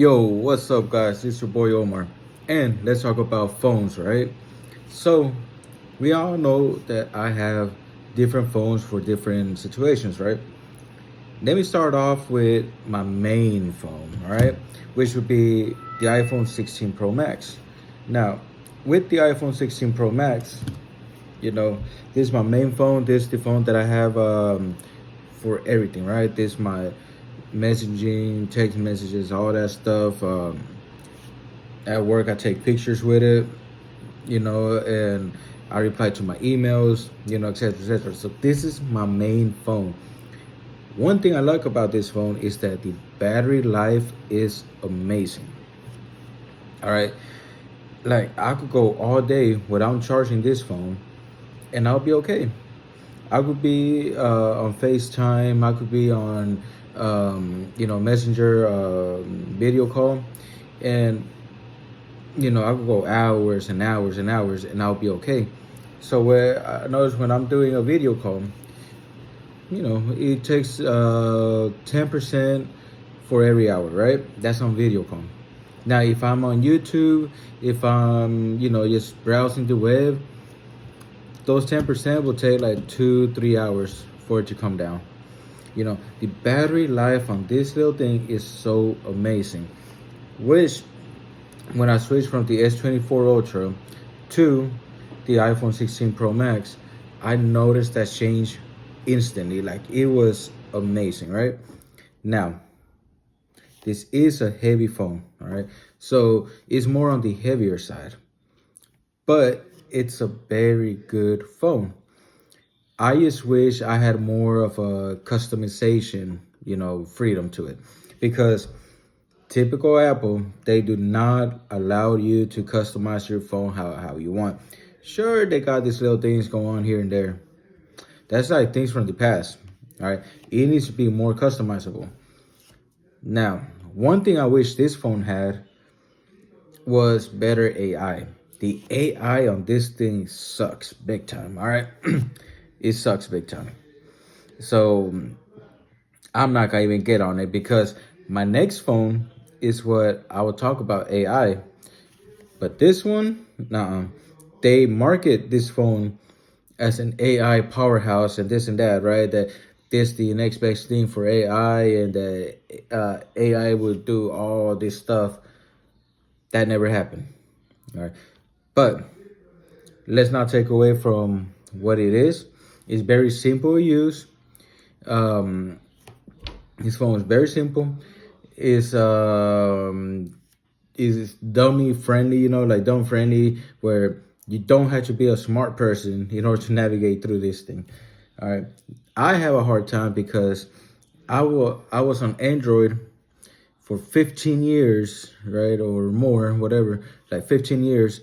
Yo, what's up, guys? It's your boy Omar, and let's talk about phones, right? So, we all know that I have different phones for different situations, right? Let me start off with my main phone, all right, which would be the iPhone 16 Pro Max. Now, with the iPhone 16 Pro Max, you know, this is my main phone. This is the phone that I have for everything, right? This is my messaging, text messages, all that stuff. At work, I take pictures with it, and I reply to my emails, etc., etc. So this is my main phone. One thing I like about this phone is that the battery life is amazing. All right, like I could go all day without charging this phone, and I'll be okay. I could be on FaceTime. I could be on, Messenger video call, and I could go hours and hours and hours, and I'll be okay. So where I notice when I'm doing a video call, it takes 10% for every hour, right? That's on video call. Now, if I'm on YouTube, if I'm just browsing the web, those 10% will take like 2-3 hours for it to come down. The battery life on this little thing is so amazing, which when I switched from the S24 Ultra to the iPhone 16 Pro Max, I noticed that change instantly. Like it was amazing, right? Now, this is a heavy phone, all right? So it's more on the heavier side, but it's a very good phone. I just wish I had more of a customization, freedom to it, because typical Apple, they do not allow you to customize your phone how you want. Sure, they got these little things going on here and there. That's like things from the past. All right. It needs to be more customizable. Now, one thing I wish this phone had was better AI. The AI on this thing sucks big time. All right. It sucks big time. So I'm not gonna even get on it because my next phone is what I will talk about AI. But this one, nah, they market this phone as an AI powerhouse and this and that, right? That this the next best thing for AI and that AI will do all this stuff. That never happened. All right, but let's not take away from what it is. It's very simple to use. Um, this phone is very simple. It's is dummy friendly, like dumb friendly, where you don't have to be a smart person in order to navigate through this thing. All right. I have a hard time because I was on Android for 15 years, right? Or more, whatever, like 15 years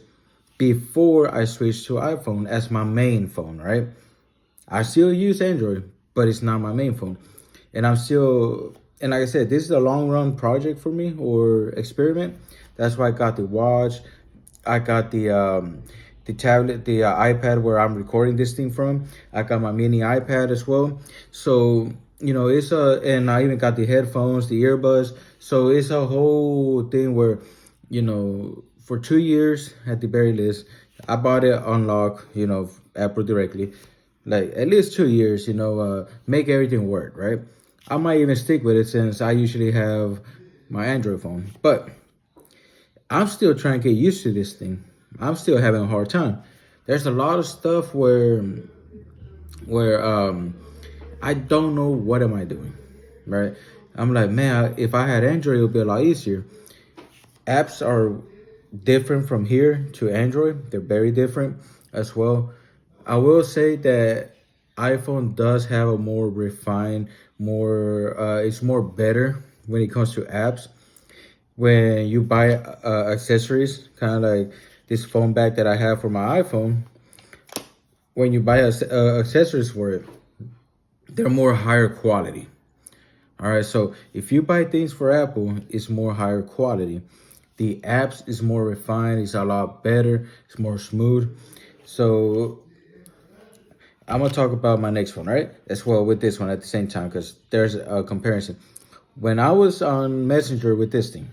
before I switched to iPhone as my main phone, right? I still use Android, but it's not my main phone. And like I said, this is a long run project for me or experiment. That's why I got the watch. I got the tablet, the iPad where I'm recording this thing from. I got my mini iPad as well. So, and I even got the headphones, the earbuds. So it's a whole thing where, for 2 years at the very least, I bought it on lock, Apple directly, like at least 2 years, make everything work, right? I might even stick with it since I usually have my Android phone, but I'm still trying to get used to this thing. I'm still having a hard time. There's a lot of stuff where I don't know what am I doing, right? I'm like, man, if I had Android, it would be a lot easier. Apps are different from here to Android. They're very different as well. I will say that iPhone does have a more refined, it's more better when it comes to apps. When you buy accessories, kind of like this phone bag that I have for my iPhone, when you buy accessories for it, they're more higher quality. All right, so if you buy things for Apple, it's more higher quality. The apps is more refined, it's a lot better, it's more smooth. So I'm gonna talk about my next one, right? As well with this one at the same time, because there's a comparison. When I was on Messenger with this thing,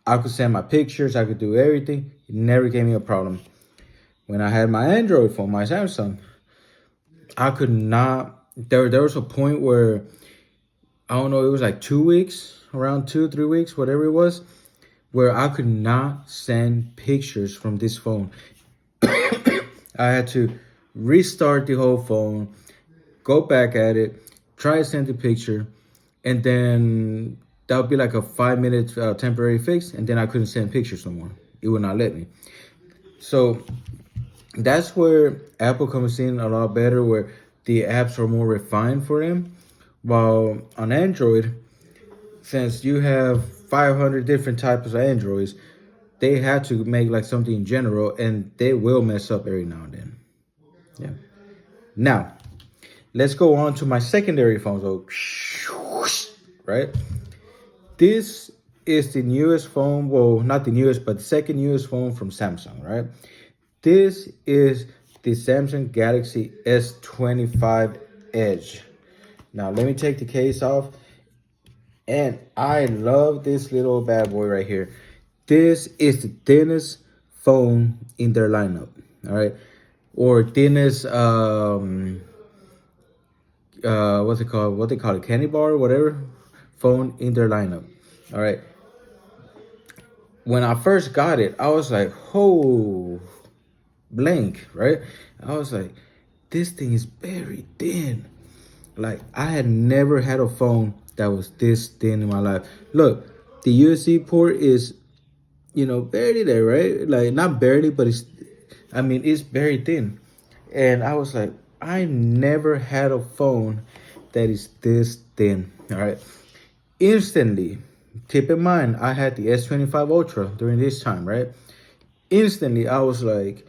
I could send my pictures, I could do everything. It never gave me a problem. When I had my Android phone, my Samsung, I could not. There was a point where I don't know. It was like 2 weeks, around 2 3 weeks, whatever it was, where I could not send pictures from this phone. I had to restart the whole phone, go back at it, try to send the picture, and then that would be like a 5 minute temporary fix, and then I couldn't send pictures no more. It would not let me. So that's where Apple comes in a lot better, where the apps are more refined for them. While on Android, since you have 500 different types of Androids, they had to make like something in general, and they will mess up every now and then. Yeah. Now, let's go on to my secondary phone. So, right? This is the newest phone. Well, not the newest, but the second newest phone from Samsung, right? This is the Samsung Galaxy S25 Edge. Now, let me take the case off. And I love this little bad boy right here. This is the thinnest phone in their lineup, all right? Or thinnest, what's it called? What they call it, candy bar, whatever, phone in their lineup, all right? When I first got it, I was like, oh, blank, right? I was like, this thing is very thin. Like, I had never had a phone that was this thin in my life. Look, the USB port is, barely there, right? Like, not barely, but it's very thin. And I was like, I never had a phone that is this thin, all right? Instantly, keep in mind, I had the S25 Ultra during this time, right? Instantly, I was like,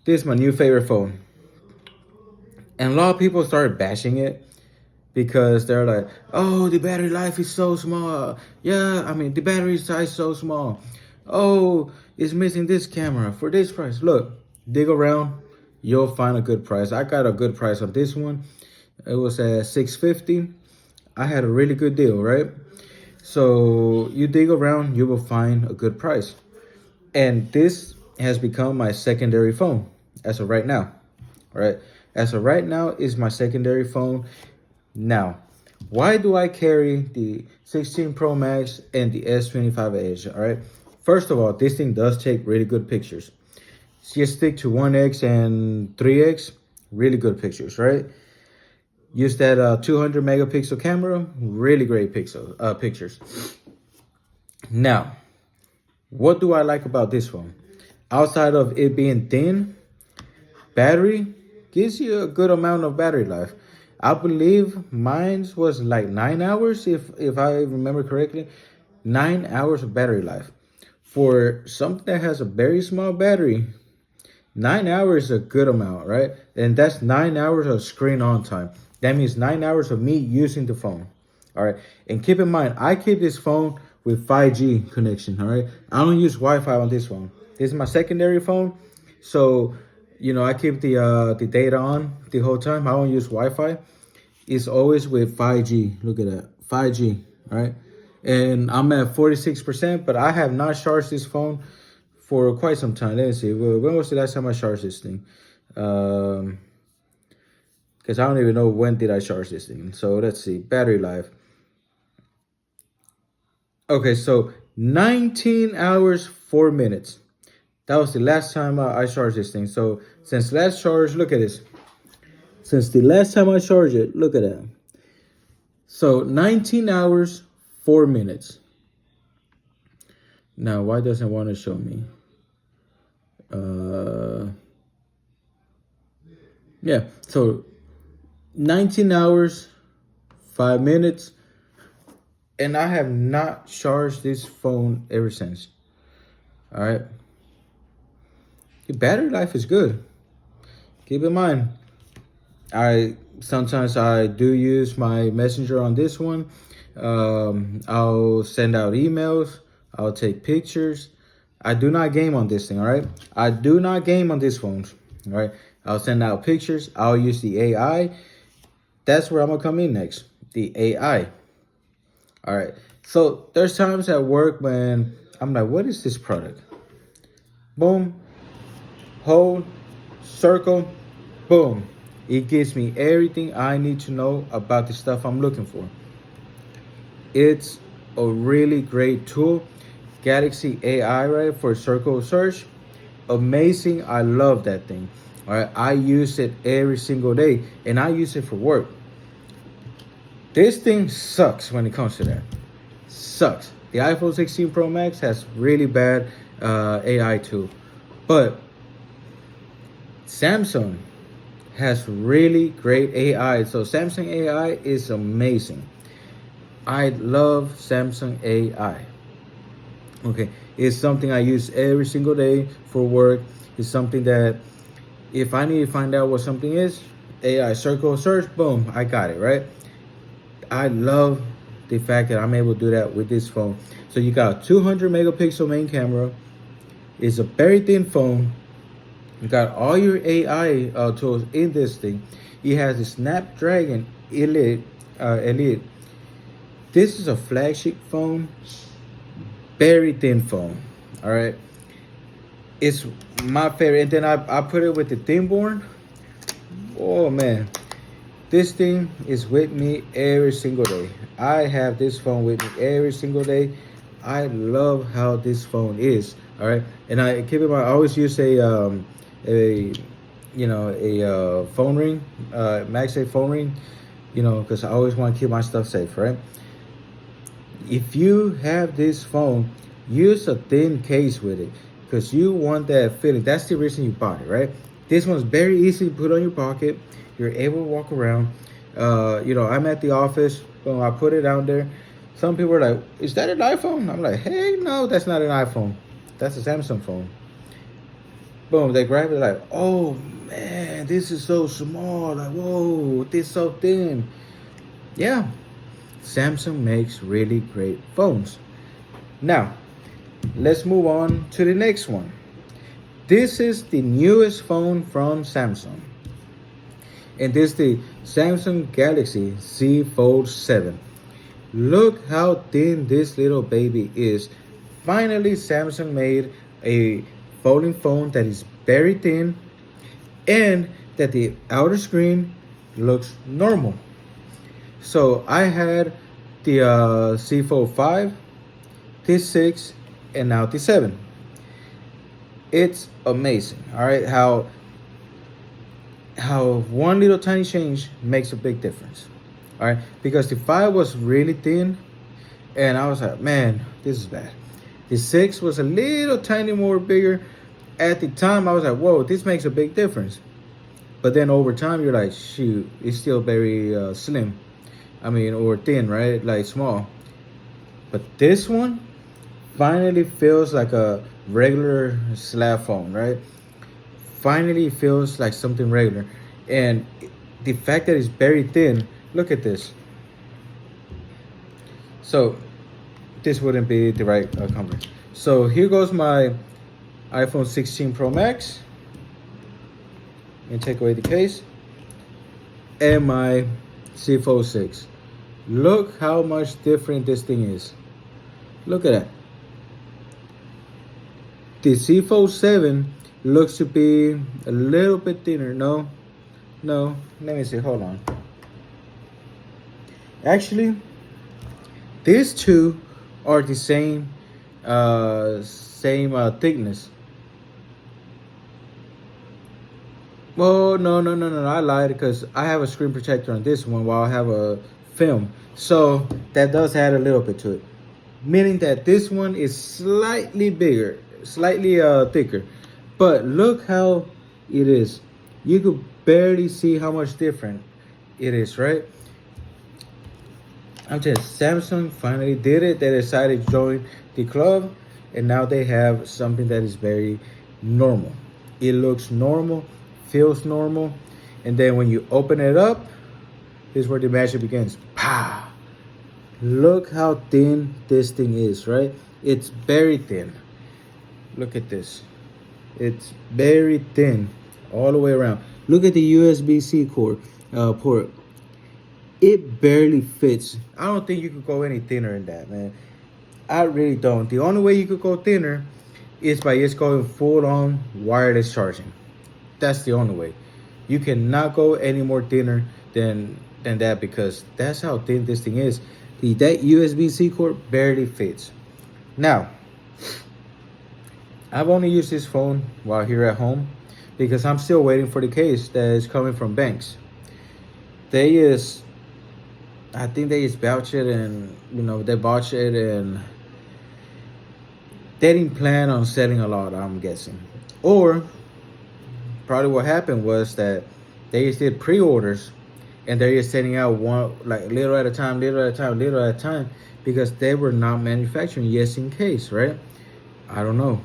this is my new favorite phone. And a lot of people started bashing it because they're like, oh, the battery life is so small. Yeah, the battery size is so small. Oh, it's missing this camera for this price. Look, dig around, you'll find a good price. I got a good price on this one. It was at $650. I had a really good deal, right? So you dig around, you will find a good price. And this has become my secondary phone as of right now, all right? As of right now, is my secondary phone. Now, why do I carry the 16 Pro Max and the S25 Edge, all right? First of all, this thing does take really good pictures. Just stick to 1x and 3x, really good pictures, right? Use that 200 megapixel camera, really great pictures. Now, what do I like about this phone? Outside of it being thin, battery gives you a good amount of battery life. I believe mine was like 9 hours, if I remember correctly. 9 hours of battery life. For something that has a very small battery, 9 hours is a good amount, right? And that's 9 hours of screen on time. That means 9 hours of me using the phone. All right. And keep in mind, I keep this phone with 5G connection. All right. I don't use Wi-Fi on this phone. This is my secondary phone. So, I keep the data on the whole time. I don't use Wi-Fi. It's always with 5G. Look at that. 5G. All right. And I'm at 46%, but I have not charged this phone for quite some time. Let's see. When was the last time I charged this thing? Because I don't even know when did I charge this thing. So let's see. Battery life. Okay, so 19 hours, 4 minutes. That was the last time I charged this thing. So since last charge, look at this. Since the last time I charged it, look at that. So 19 hours, 4 minutes. Now, why doesn't it want to show me? Yeah, so 19 hours, 5 minutes. And I have not charged this phone ever since. All right. The battery life is good. Keep in mind, sometimes I do use my messenger on this one. I'll send out emails. I'll take pictures. I do not game on this thing, all right? I do not game on this phone, all right? I'll send out pictures. I'll use the AI. That's where I'm going to come in next, the AI. All right. So there's times at work when I'm like, what is this product? Boom, hold, circle, boom. It gives me everything I need to know about the stuff I'm looking for. It's a really great tool. Galaxy AI, right, for circle search. Amazing. I love that thing. All right. I use it every single day and I use it for work. This thing sucks when it comes to that. Sucks. The iPhone 16 Pro Max has really bad AI too. But Samsung has really great AI. So Samsung AI is amazing. I love Samsung AI. Okay, it's something I use every single day for work. It's something that if I need to find out what something is, AI circle search, boom, I got it, right? I love the fact that I'm able to do that with this phone. So you got a 200 megapixel main camera. It's a very thin phone. You got all your AI tools in this thing. It has a Snapdragon Elite. This is a flagship phone, very thin phone. All right, it's my favorite. And then I put it with the thinborn. Oh man, this thing is with me every single day. I have this phone with me every single day. I love how this phone is. All right, and I keep in mind I always use a phone ring, MagSafe phone ring. Because I always want to keep my stuff safe, right? If you have this phone, use a thin case with it because you want that feeling. That's the reason you bought it, right? This one's very easy to put on your pocket. You're able to walk around. I'm at the office. Boom, I put it out there. Some people are like, "Is that an iPhone?" I'm like, "Hey, no, that's not an iPhone. That's a Samsung phone." Boom, they grab it like, "Oh man, this is so small. Like, whoa, this is so thin." Yeah, Samsung makes really great phones. Now, let's move on to the next one. This is the newest phone from Samsung. And this is the Samsung Galaxy Z Fold 7. Look how thin this little baby is. Finally, Samsung made a folding phone that is very thin and that the outer screen looks normal. So I had the Z Fold 5, T6, and now T7. It's amazing, all right, how one little tiny change makes a big difference. All right, because the 5 was really thin and I was like, man, this is bad. The 6 was a little tiny more bigger. At the time I was like, whoa, this makes a big difference. But then over time you're like, shoot, it's still very slim. I mean, or thin, right? Like small. But this one finally feels like a regular slab phone, right? Finally feels like something regular. And the fact that it's very thin, look at this. So this wouldn't be the right comparison. So here goes my iPhone 16 Pro Max. And take away the case. And my Z Fold 6. Look how much different this thing is. Look at that. The Z Fold 7 looks to be a little bit thinner. No, let me see, hold on. Actually, these two are the same thickness. Well, no, I lied because I have a screen protector on this one while I have a film. So that does add a little bit to it. Meaning that this one is slightly bigger, slightly thicker. But look how it is. You could barely see how much different it is, right? I'm telling you, Samsung finally did it. They decided to join the club, and now they have something that is very normal. It looks normal, feels normal, and then when you open it up, here's where the magic begins. Pow! Look how thin this thing is, right? It's very thin. Look at this. It's very thin all the way around. Look at the USB-C port. It barely fits. I don't think you could go any thinner in that, man. I really don't. The only way you could go thinner is by just going full on wireless charging. That's the only way. You cannot go any more thinner than that because that's how thin this thing is. That USB-C cord barely fits. Now, I've only used this phone while here at home because I'm still waiting for the case that is coming from Banks. They is, I think they just vouch it and they botch it and they didn't plan on selling a lot. I'm guessing, or probably what happened was that they just did pre-orders and they're just sending out one like little at a time, little at a time, little at a time because they were not manufacturing just in case, right? I don't know.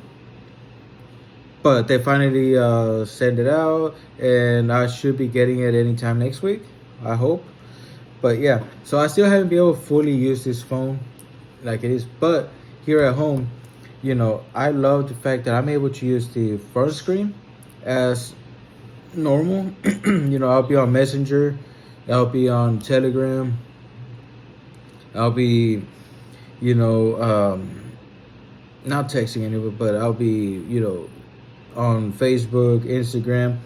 But they finally sent it out, and I should be getting it anytime next week. I hope. But yeah, so I still haven't been able to fully use this phone like it is. But here at home, I love the fact that I'm able to use the front screen as normal. I'll be on Messenger, I'll be on Telegram, I'll be, not texting anyone, but I'll be, on Facebook, Instagram,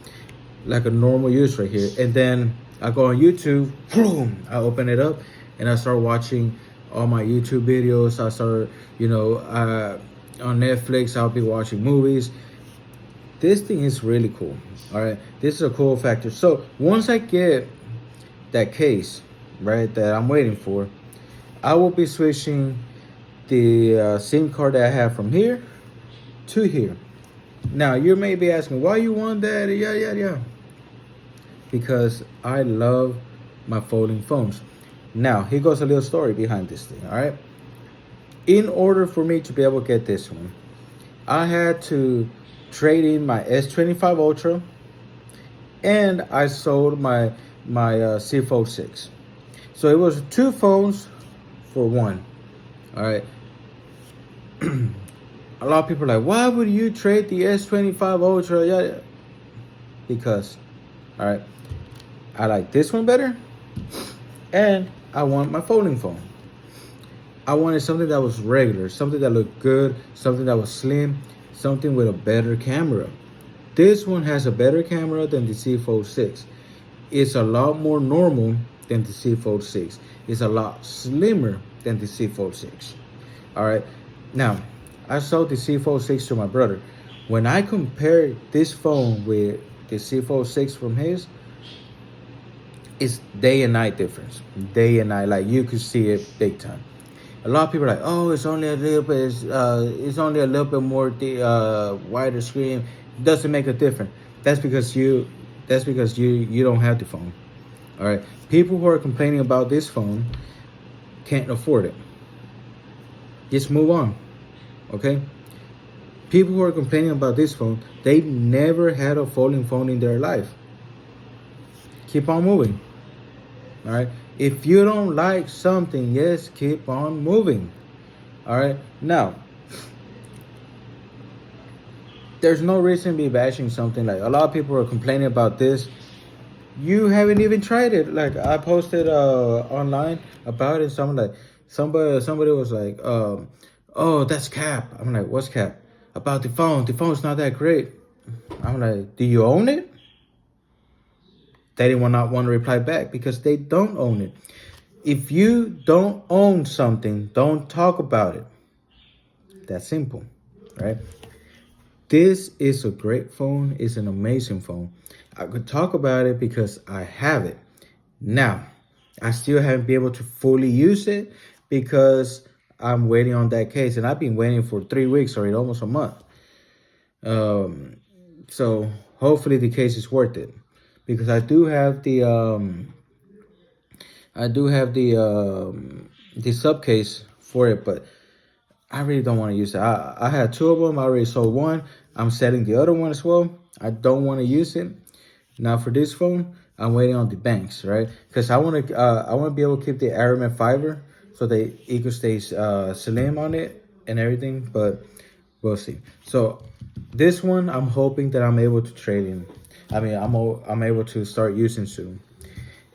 like a normal use right here. And then I go on YouTube, boom, I open it up and I start watching all my YouTube videos. I start, on Netflix, I'll be watching movies. This thing is really cool. All right. This is a cool factor. So once I get that case, right, that I'm waiting for, I will be switching the SIM card that I have from here to here. Now, you may be asking, why you want that? Yeah. Because I love my folding phones. Now, here goes a little story behind this thing, all right? In order for me to be able to get this one, I had to trade in my S25 Ultra and I sold my C Fold 6. So it was two phones for one, all right? A lot of people are like, why would you trade the S25 Ultra? Yeah, because, all right, I like this one better, and I want my folding phone. I wanted something that was regular, something that looked good, something that was slim, something with a better camera. This one has a better camera than the C Fold 6. It's a lot more normal than the C Fold 6. It's a lot slimmer than the C Fold 6. All right, now, I sold the C Fold 6 to my brother. When I compared this phone with the C Fold 6 from his, it's day and night difference. Day and night, like you could see it big time. A lot of people are like, oh, it's only a little bit, it's only a little bit more wider screen. It doesn't make a difference. That's because you don't have the phone. All right. People who are complaining about this phone can't afford it. Just move on. Okay? People who are complaining about this phone, they never had a folding phone in their life. Keep on moving. All right? If you don't like something, yes, keep on moving. All right? Now, there's no reason to be bashing something. Like a lot of people are complaining about this. You haven't even tried it. Like I posted online about it. Somebody was like, oh, that's cap. I'm like, what's cap? About the phone. The phone's not that great. I'm like, do you own it? They didn't not want to reply back because they don't own it. If you don't own something, don't talk about it. That's simple, right? This is a great phone. It's an amazing phone. I could talk about it because I have it. Now, I still haven't been able to fully use it because I'm waiting on that case. And I've been waiting for 3 weeks already, almost a month. So hopefully the case is worth it. Because I do have the sub case for it, but I really don't want to use it. I had 2 of them. I already sold one. I'm selling the other one as well. I don't want to use it. Now for this phone, I'm waiting on the banks, right? Because I want to be able to keep the Aramet fiber so that it could stay slim on it and everything. But we'll see. So this one, I'm hoping that I'm able to trade in. I mean, I'm able to start using soon.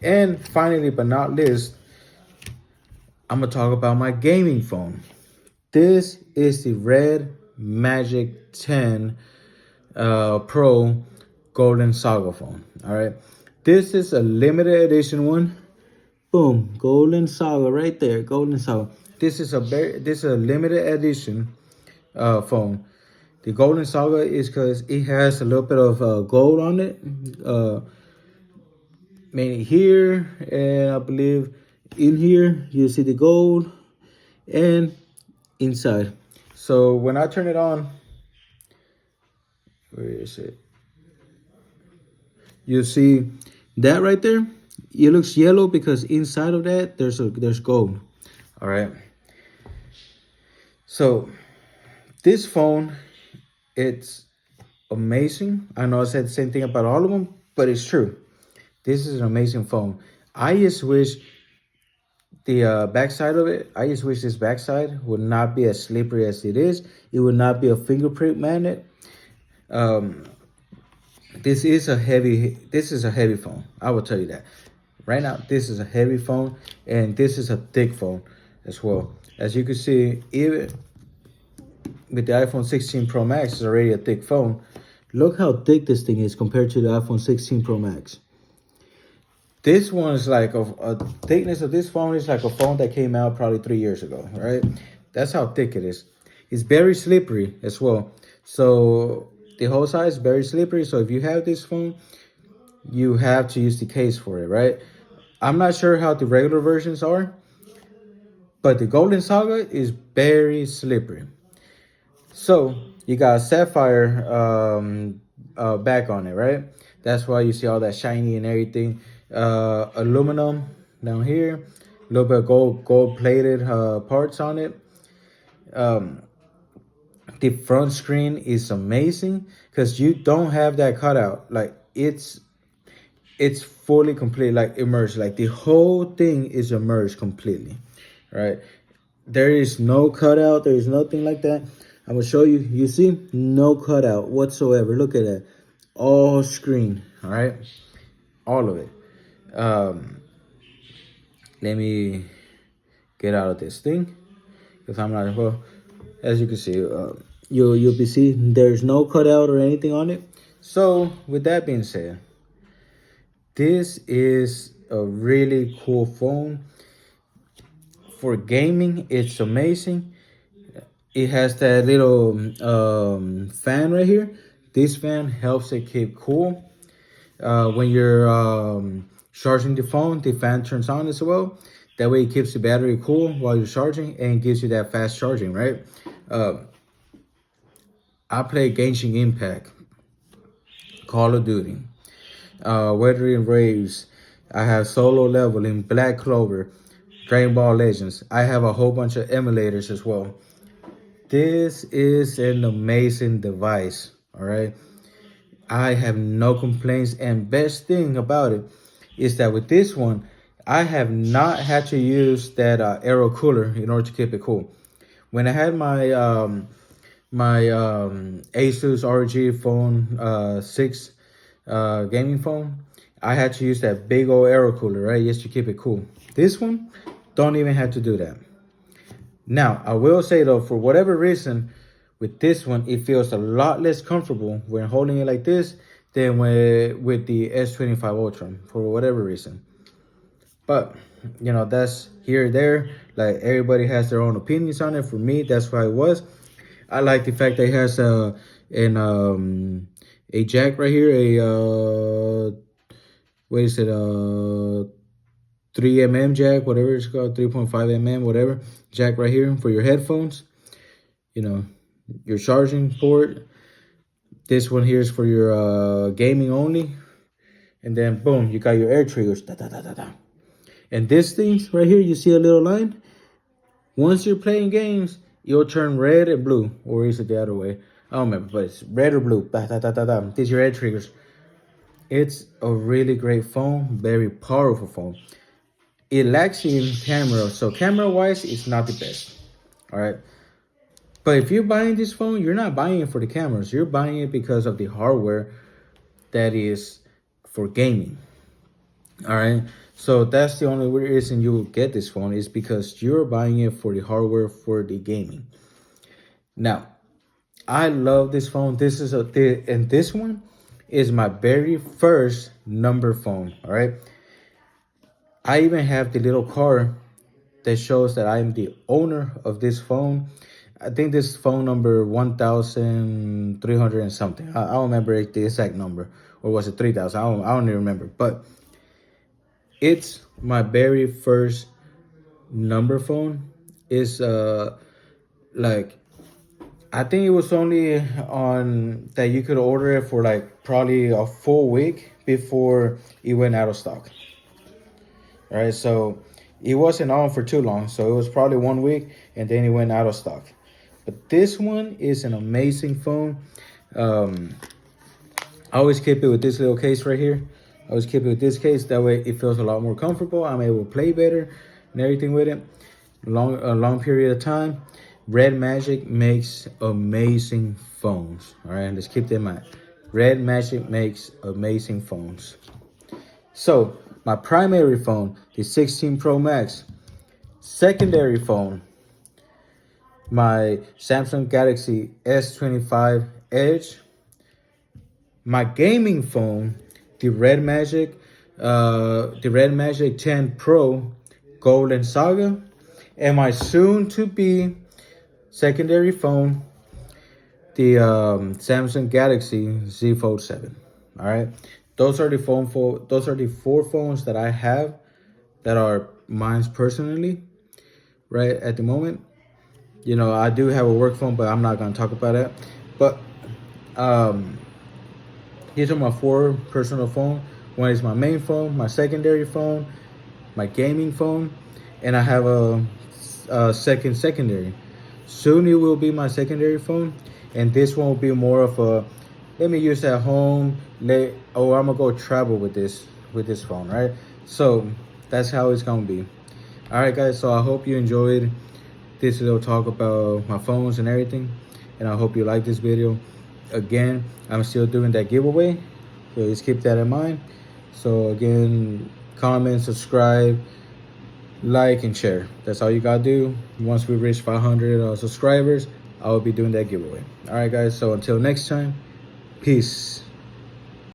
And finally, but not least, I'm gonna talk about my gaming phone. This is the Red Magic 10 Pro Golden Saga phone. All right, this is a limited edition one. Boom, Golden Saga right there, Golden Saga. This is a limited edition phone. The Golden Saga is because it has a little bit of gold on it. Mainly here, and I believe in here you see the gold and inside. So when I turn it on, where is it? You see that right there? It looks yellow because inside of that there's gold. All right. So this phone, it's amazing. I know I said the same thing about all of them, but it's true. This is an amazing phone. I just wish the backside of it, I just wish this backside would not be as slippery as it is. It would not be a fingerprint magnet. Um, this is a heavy phone. I will tell you that. Right now, this is a heavy phone, and this is a thick phone as well. As you can see, even with the iPhone 16 Pro Max, it's already a thick phone. Look how thick this thing is compared to the iPhone 16 Pro Max. This one is like a thickness of this phone is like a phone that came out probably 3 years ago, right? That's how thick it is. It's very slippery as well. So the whole side is very slippery. So if you have this phone, you have to use the case for it, right? I'm not sure how the regular versions are, but the Golden Saga is very slippery. So you got a sapphire back on it, right? That's why you see all that shiny and everything. Aluminum down here, a little bit of gold plated parts on it. The front screen is amazing because you don't have that cutout. Like it's fully complete, like immersed. Like the whole thing is immersed completely, right? There is no cutout. There is nothing like that. I'm gonna show you. You see, no cutout whatsoever. Look at that, all screen. All right, all of it. Let me get out of this thing because I'm not well. As you can see, you'll be seeing there's no cutout or anything on it. So with that being said, this is a really cool phone for gaming. It's amazing. It has that little fan right here. This fan helps it keep cool. When you're charging the phone, the fan turns on as well. That way it keeps the battery cool while you're charging and gives you that fast charging, right? I play Genshin Impact, Call of Duty, Wuthering Waves. I have Solo Leveling, Black Clover, Dragon Ball Legends. I have a whole bunch of emulators as well. This is an amazing device, all right? I have no complaints, and best thing about it is that with this one, I have not had to use that aero cooler in order to keep it cool. When I had my Asus ROG Phone 6 gaming phone, I had to use that big old aero cooler, right, just to keep it cool. This one, don't even have to do that. Now, I will say though, for whatever reason, with this one, it feels a lot less comfortable when holding it like this than with the S25 Ultra, for whatever reason. But, you know, that's here or there. Like, everybody has their own opinions on it. For me, that's why it was. I like the fact that it has a jack right here, what is it, 3mm jack, whatever it's called, 3.5mm, whatever, jack right here for your headphones. You know, your charging port. This one here is for your gaming only. And then, boom, you got your air triggers. Da, da, da, da, da. And this thing right here, you see a little line? Once you're playing games, it'll turn red and blue. Or is it the other way? I don't remember, but it's red or blue. Da, da, da, da, da. These are your air triggers. It's a really great phone, very powerful phone. It lacks in camera, so camera-wise, it's not the best. All right. But if you're buying this phone, you're not buying it for the cameras. You're buying it because of the hardware that is for gaming. All right. So that's the only reason you will get this phone is because you're buying it for the hardware for the gaming. Now, I love this phone. And this one is my very first number phone. All right. I even have the little card that shows that I am the owner of this phone. I think this phone number 1,300 and something. I don't remember the exact number, or was it 3,000? I don't even remember. But it's my very first number phone. Is like I think it was only on that you could order it for like probably a full week before it went out of stock. All right, so it wasn't on for too long, so it was probably 1 week and then it went out of stock. But this one is an amazing phone. um I always keep it with this little case right here. I always keep it with this case, that way it feels a lot more comfortable. I'm able to play better and everything with it a long period of time. Red Magic makes amazing phones. All right, let's keep that in mind. Red Magic makes amazing phones. So my primary phone, the 16 Pro Max. Secondary phone, my Samsung Galaxy S25 Edge. My gaming phone, the Red Magic 10 Pro Golden Saga, and my soon-to-be secondary phone, the Samsung Galaxy Z Fold 7. All right, those are the four phones that I have that are mine personally, right at the moment. You know, I do have a work phone, but I'm not gonna talk about that. But um, these are my four personal phone. One is my main phone, my secondary phone, my gaming phone, and I have a secondary. Soon it will be my secondary phone, and this one will be more of a let me use at home. I'm gonna go travel with this phone, right? So that's how it's gonna be. All right, guys. So I hope you enjoyed this little talk about my phones and everything, and I hope you like this video. Again, I'm still doing that giveaway, so just keep that in mind. So again, comment, subscribe, like, and share. That's all you gotta do. Once we reach 500 subscribers, I will be doing that giveaway. All right, guys. So until next time, peace.